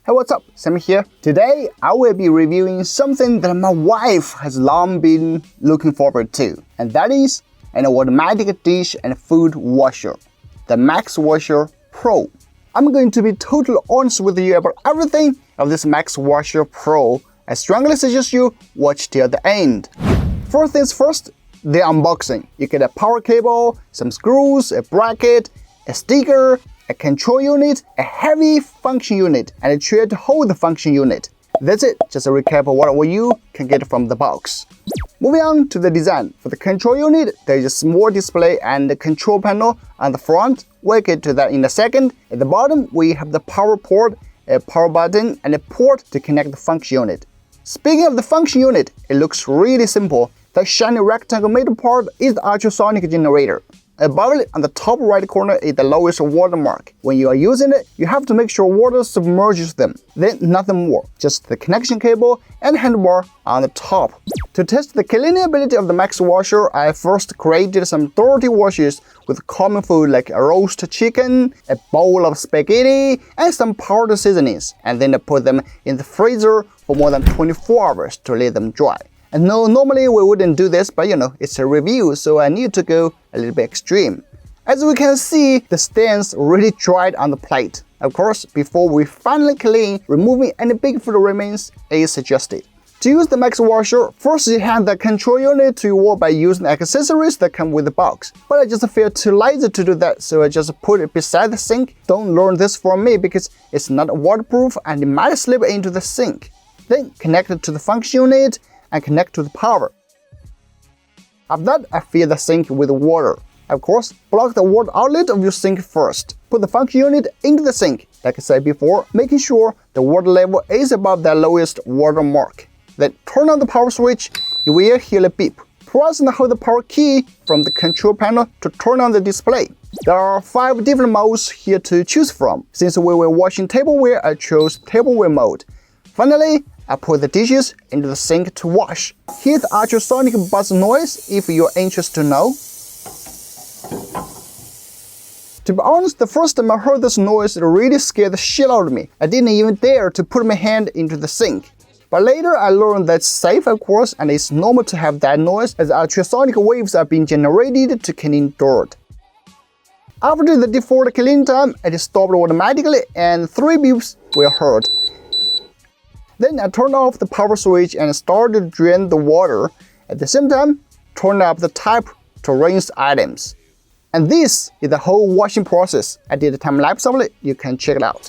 Hey, what's up? Sam here. Today, I will be reviewing something that my wife has long been looking forward to, and that is an automatic dish and food washer, the MAXXwasher Pro. I'm going to be totally honest with you about everything of this MAXXwasher Pro. I strongly suggest you watch till the end. First things first, the unboxing. You get a power cable, some screws, a bracket, a sticker, a control unit, a heavy function unit, and a tray to hold the function unit. That's it, just a recap of what you can get from the box. Moving on to the design. For the control unit, there is a small display and a control panel on the front. We'll get to that in a second. At the bottom, we have the power port, a power button, and a port to connect the function unit. Speaking of the function unit, it looks really simple. The shiny rectangle middle part is the ultrasonic generator. Above it, on the top right corner, is the lowest water mark. When you are using it, you have to make sure water submerges them. Then nothing more, just the connection cable and handlebar on the top. To test the cleaning ability of the MAXXwasher, I first created some dirty washes with common food like a roast chicken, a bowl of spaghetti, and some powdered seasonings, and then I put them in the freezer for more than 24 hours to let them dry. And no, normally we wouldn't do this, but it's a review, so I need to go a little bit extreme. As we can see, the stains really dried on the plate. Of course, before we finally clean, removing any big food remains is suggested. To use the MAXXwasher, first you hand the control unit to your wall by using accessories that come with the box. But I just feel too lazy to do that, so I just put it beside the sink. Don't learn this from me because it's not waterproof and it might slip into the sink. Then connect it to the function unit and connect to the power. After that, I fill the sink with water. Of course, block the water outlet of your sink first. Put the function unit into the sink, like I said before, making sure the water level is above the lowest water mark. Then turn on the power switch. You will hear a beep. Press and hold the power key from the control panel to turn on the display. There are 5 different modes here to choose from. Since we were washing tableware, I chose tableware mode. Finally, I put the dishes into the sink to wash. Here's the ultrasonic buzz noise if you're interested to know. To be honest, the first time I heard this noise, it really scared the shit out of me. I didn't even dare to put my hand into the sink. But later I learned that's safe, of course, and it's normal to have that noise as ultrasonic waves are being generated to clean dirt. After the default cleaning time, it stopped automatically and 3 beeps were heard. Then I turned off the power switch and started to drain the water. At the same time, turn up the tap to rinse items. And this is the whole washing process. I did a time lapse of it, you can check it out.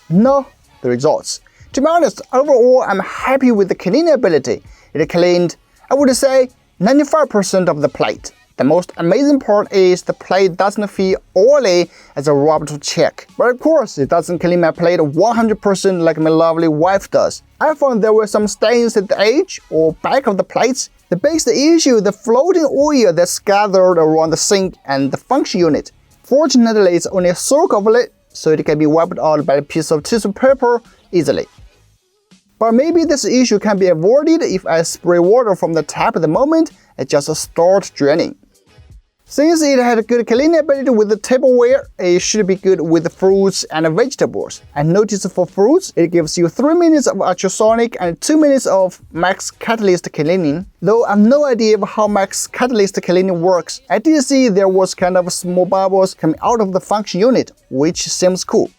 Now, the results. To be honest, overall I'm happy with the cleaning ability. It cleaned, I would say, 95% of the plate. The most amazing part is the plate doesn't feel oily as a rub to check. But of course, it doesn't clean my plate 100% like my lovely wife does. I found there were some stains at the edge or back of the plates. The biggest issue is the floating oil that's gathered around the sink and the function unit. Fortunately, it's only a circle of it, so it can be wiped out by a piece of tissue paper easily. But maybe this issue can be avoided if I spray water from the tap at the moment and just start draining. Since it had good cleaning ability with the tableware, it should be good with the fruits and vegetables. I noticed for fruits, it gives you 3 minutes of ultrasonic and 2 minutes of max catalyst cleaning. Though I have no idea of how max catalyst cleaning works, I did see there was kind of small bubbles coming out of the function unit, which seems cool.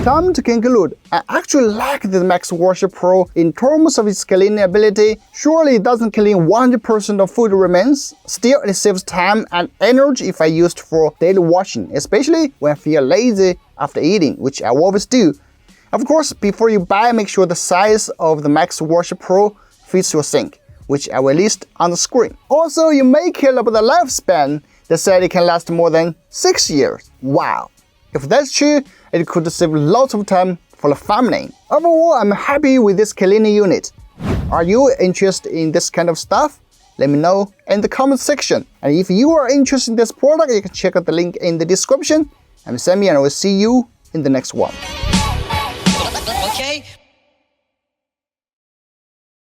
Time to conclude, I actually like the MAXXwasher Pro in terms of its cleaning ability. Surely it doesn't clean 100% of food remains. Still, it saves time and energy if I use it for daily washing, especially when I feel lazy after eating, which I always do. Of course, before you buy, make sure the size of the MAXXwasher Pro fits your sink, which I will list on the screen. Also, you may care about the lifespan. They said it can last more than 6 years. Wow! If that's true, it could save lots of time for the family. Overall, I'm happy with this cleaning unit. Are you interested in this kind of stuff? Let me know in the comment section. And if you are interested in this product, you can check out the link in the description. I'm Sammy and I will see you in the next one. Okay.